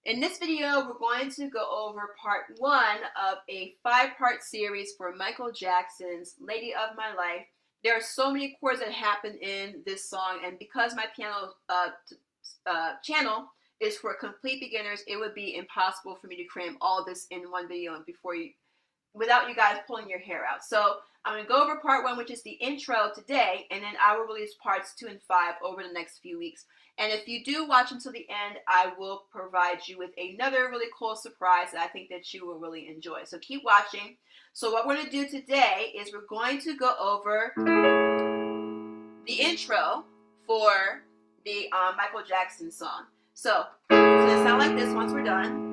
In this video, we're going to go over part one of a five-part series for Michael Jackson's Lady of My Life. There are so many chords that happen in this song, and because my piano channel is for complete beginners, it would be impossible for me to cram all of this in one video without you guys pulling your hair out. So I'm going to go over part one, which is the intro today, and then I will release parts 2 and 5 over the next few weeks. And if you do watch until the end, I will provide you with another really cool surprise that I think that you will really enjoy. So keep watching. So what we're going to do today is we're going to go over the intro for the Michael Jackson song. So it's going to sound like this once we're done.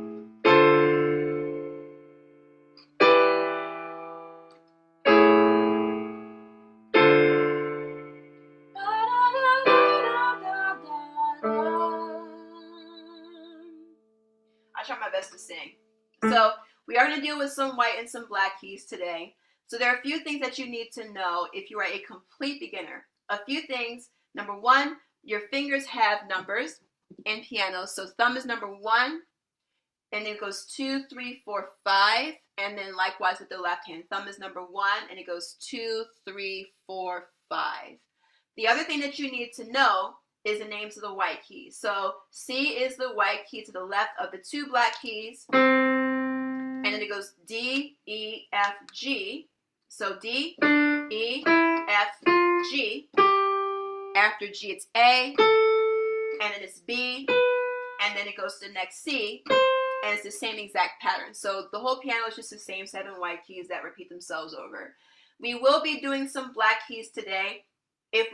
I try my best to sing. So we are going to deal with some white and some black keys today. So there are a few things that you need to know if you are a complete beginner. A few things. Number one, your fingers have numbers in piano. So thumb is number 1, and it goes 2, 3, 4, 5, and then likewise with the left hand. Thumb is number 1, and it goes 2, 3, 4, 5. The other thing that you need to know is the names of the white keys. So C is the white key to the left of the 2 black keys, and then it goes D, E, F, G. So D, E, F, G. After G it's A, and then it's B, and then it goes to the next C, and it's the same exact pattern. So the whole piano is just the same 7 white keys that repeat themselves over. We will be doing some black keys today. We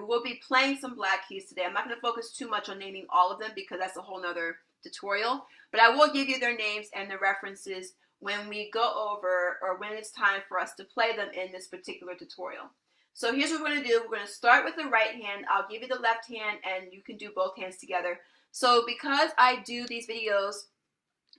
will be playing some black keys today. I'm not going to focus too much on naming all of them because that's a whole nother tutorial, but I will give you their names and the references when we go over, or when it's time for us to play them in this particular tutorial. So here's what we're going to do. We're going to start with the right hand. I'll give you the left hand and you can do both hands together. So because I do these videos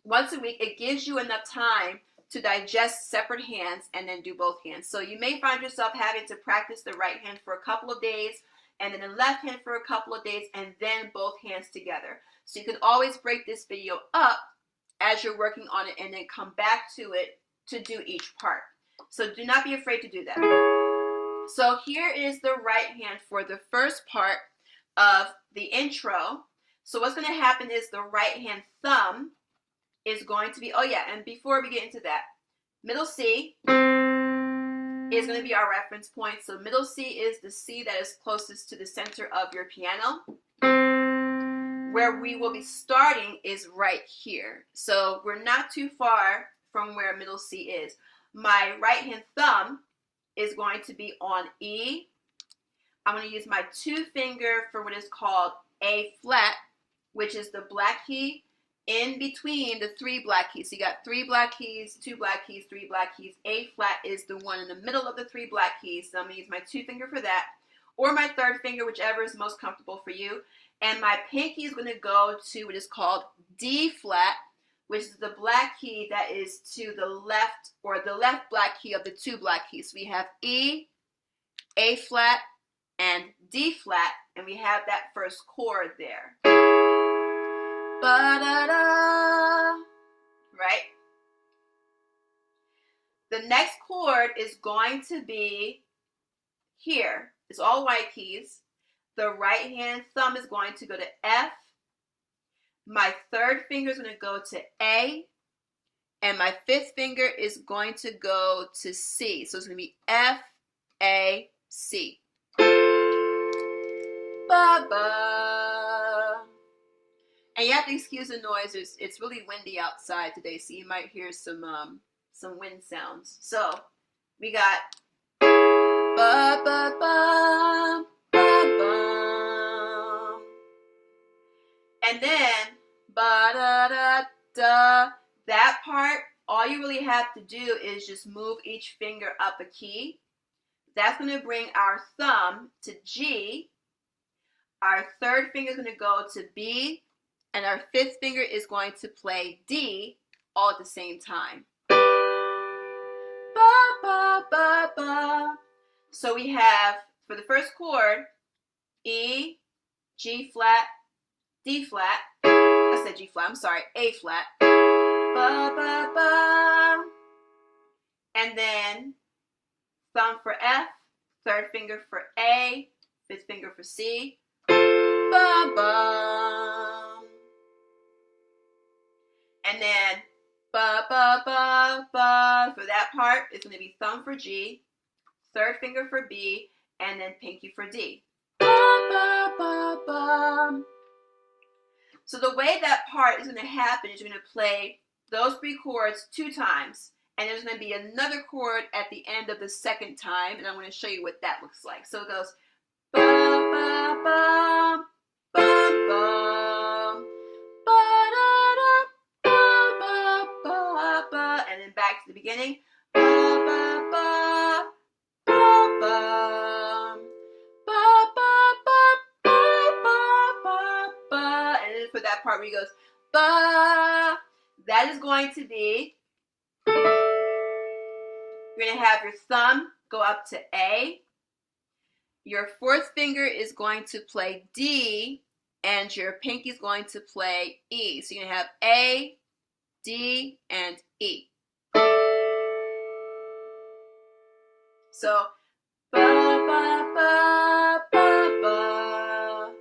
once a week, it gives you enough time to digest separate hands and then do both hands. So you may find yourself having to practice the right hand for a couple of days and then the left hand for a couple of days and then both hands together. So you can always break this video up as you're working on it and then come back to it to do each part. So do not be afraid to do that. So here is the right hand for the first part of the intro. So what's going to happen is the right hand thumb is going to be, and before we get into that, middle C is going to be our reference point. So middle C is the C that is closest to the center of your piano. Where we will be starting is right here. So we're not too far from where middle C is. My right hand thumb is going to be on E. I'm going to use my 2 finger for what is called A flat, which is the black key in between the 3 black keys. So you got 3 black keys, 2 black keys, 3 black keys. A flat is the one in the middle of the 3 black keys. So I'm going to use my 2 finger for that, or my 3rd finger, whichever is most comfortable for you. And my pinky is going to go to what is called D flat, which is the black key that is to the left, or the left black key of the 2 black keys. So we have E, A flat, and D flat, and we have that first chord there. Ba-da-da, right? The next chord is going to be here. It's all white keys. The right hand thumb is going to go to F. My 3rd finger is going to go to A. And my 5th finger is going to go to C. So it's going to be F, A, C. Ba-ba. And you have to excuse the noise. It's really windy outside today, so you might hear some wind sounds. So we got ba-ba-ba. And then ba-da-da-da. That part, all you really have to do is just move each finger up a key. That's going to bring our thumb to G. Our 3rd finger is going to go to B. And our 5th finger is going to play D all at the same time. Ba, ba, ba, ba. So we have, for the first chord, E, G flat, D flat. I said G flat, I'm sorry, A flat. Ba, ba, ba. And then thumb for F, third finger for A, fifth finger for C. Ba, ba. And then ba, ba, ba, ba. For that part, it's going to be thumb for G, third finger for B, and then pinky for D. Ba, ba, ba, ba. So the way that part is going to happen is you're going to play those 3 chords 2 times, and there's going to be another chord at the end of the second time, and I'm going to show you what that looks like. So it goes ba, ba, ba, ba, ba, ba, da, da, ba, ba, ba, ba, and then back to the beginning. Ba, ba, ba, ba, ba. Ba, ba, ba, ba, ba, ba, ba. And then for that part where he goes, ba, that is going to be, you're going to have your thumb go up to A. Your fourth finger is going to play D, and your pinky is going to play E. So you're going to have A, D, and E. So, ba, ba, ba, ba, ba.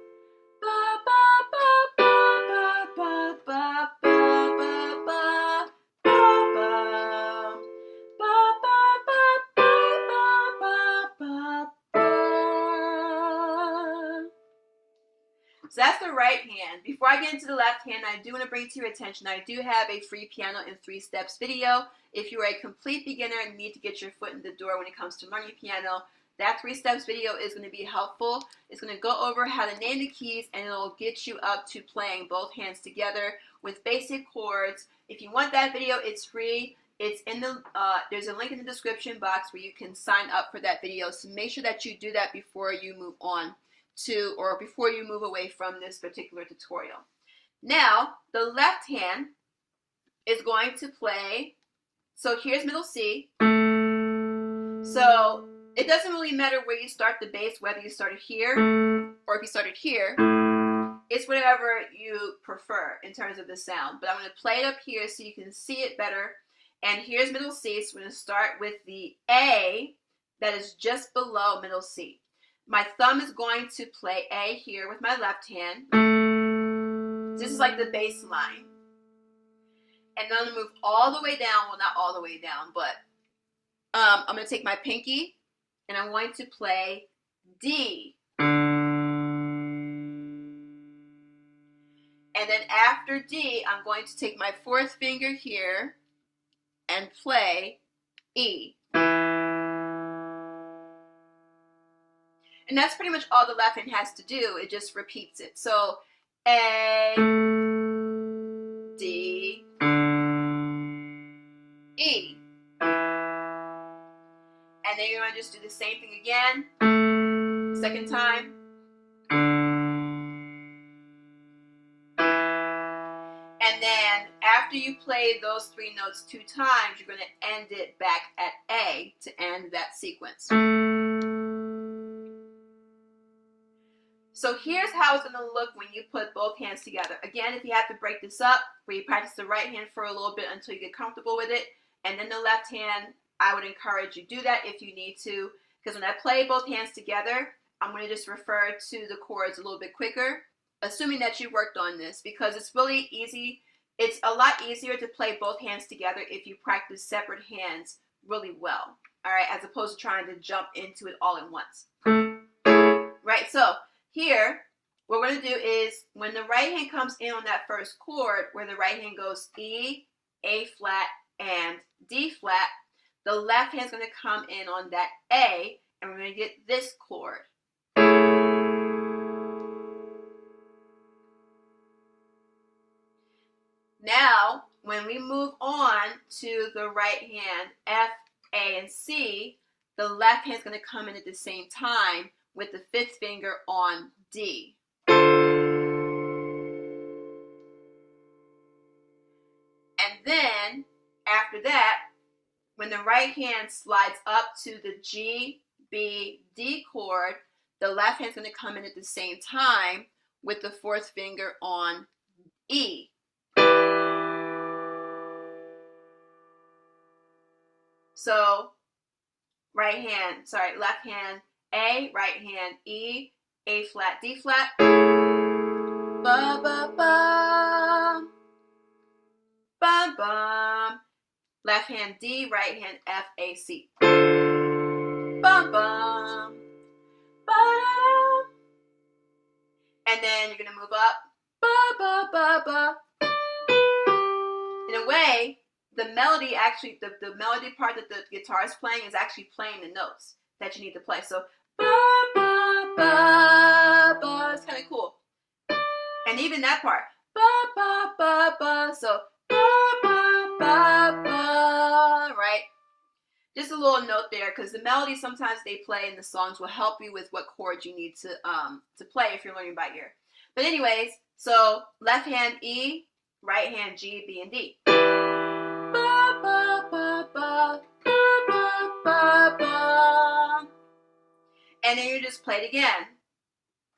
Ba, ba, ba, ba, ba, ba, ba, ba, ba, ba, ba. Ba, ba, ba, ba, ba, ba, ba. So that's the right hand. Before I get into the left hand, I do want to bring to your attention, I do have a free piano in 3 steps video. If you are a complete beginner and need to get your foot in the door when it comes to learning piano, that 3 steps video is going to be helpful. It's going to go over how to name the keys, and it'll get you up to playing both hands together with basic chords. If you want that video, it's free. It's in the there's a link in the description box where you can sign up for that video. So make sure that you do that before you move on to, or before you move away from this particular tutorial. Now, the left hand is going to play, so here's middle C. So it doesn't really matter where you start the bass, whether you started here or if you started here. It's whatever you prefer in terms of the sound. But I'm going to play it up here so you can see it better. And here's middle C, so we're going to start with the A that is just below middle C. My thumb is going to play A here with my left hand. This is like the bass line. And then I'm going to move all the way down, well, not all the way down, but I'm going to take my pinky and I'm going to play D. And then after D, I'm going to take my fourth finger here and play E. And that's pretty much all the left hand has to do. It just repeats it. So A, D, E. And then you're going to just do the same thing again, second time. And then after you play those 3 notes 2 times, you're going to end it back at A to end that sequence. So here's how it's going to look when you put both hands together. Again, if you have to break this up, where you practice the right hand for a little bit until you get comfortable with it, and then the left hand, I would encourage you to do that if you need to, because when I play both hands together, I'm going to just refer to the chords a little bit quicker, assuming that you worked on this, because it's really easy. It's a lot easier to play both hands together if you practice separate hands really well, all right, as opposed to trying to jump into it all at once. Right, so here, what we're going to do is, when the right hand comes in on that first chord, where the right hand goes E, A flat, and D flat, the left hand is going to come in on that A, and we're going to get this chord. Now, when we move on to the right hand, F, A, and C, the left hand is going to come in at the same time with the fifth finger on D. And then, after that, when the right hand slides up to the G, B, D chord, the left hand is going to come in at the same time with the fourth finger on E. So left hand A, right hand E, A flat, D flat. Ba ba ba. Bum bum. Left hand D, right hand F, A, C. Bum bum. Ba-da-da. And then you're gonna move up. Ba ba ba ba. In a way, the melody actually, the melody part that the guitar is playing is actually playing the notes that you need to play. So ba ba ba ba. It's kind of cool. And even that part, ba ba ba ba. So ba ba ba ba. Right? Just a little note there, because the melody sometimes they play in the songs will help you with what chords you need to play if you're learning by ear. But anyways, so left hand E, right hand G, B, and D. Ba, ba, ba, ba, ba, ba, ba, ba. And then you just play it again.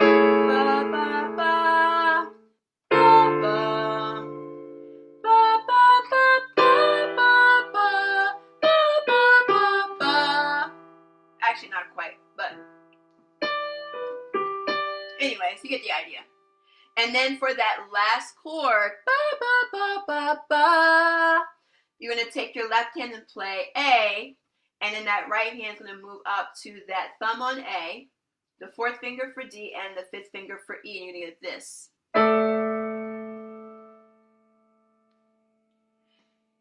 Ba, ba, ba, ba, ba. Ba, ba, ba, ba, ba, ba, ba, ba, ba. Actually, not quite, but anyways, you get the idea. And then for that last chord, ba, ba, ba, ba, ba, you're going to take your left hand and play A, and then that right hand is going to move up to that thumb on A, the fourth finger for D, and the fifth finger for E, and you're going to get this.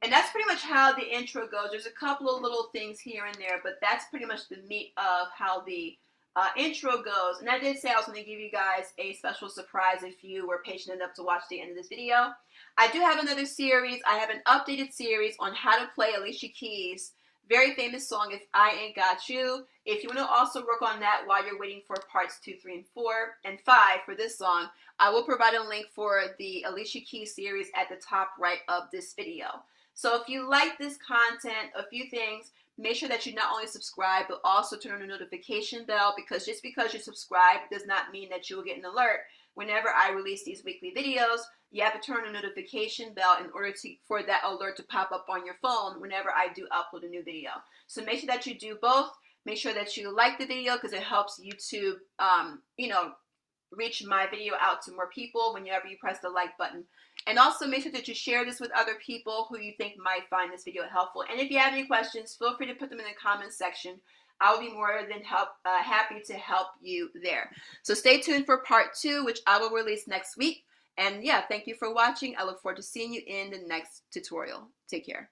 And that's pretty much how the intro goes. There's a couple of little things here and there, but that's pretty much the meat of how the intro goes. And I did say I was going to give you guys a special surprise if you were patient enough to watch the end of this video. I do have another series. I have an updated series on how to play Alicia Keys' very famous song, If I Ain't Got You. If you want to also work on that while you're waiting for parts 2, 3, and 4, and 5 for this song, I will provide a link for the Alicia Keys series at the top right of this video. So if you like this content, a few things, make sure that you not only subscribe, but also turn on the notification bell, because just because you subscribe does not mean that you will get an alert whenever I release these weekly videos. You have to turn on the notification bell in order for that alert to pop up on your phone whenever I do upload a new video. So make sure that you do both. Make sure that you like the video, because it helps YouTube, reach my video out to more people whenever you press the like button. And also make sure that you share this with other people who you think might find this video helpful. And if you have any questions, feel free to put them in the comments section. I will be more than happy to help you there. So stay tuned for part 2, which I will release next week. And yeah, thank you for watching. I look forward to seeing you in the next tutorial. Take care.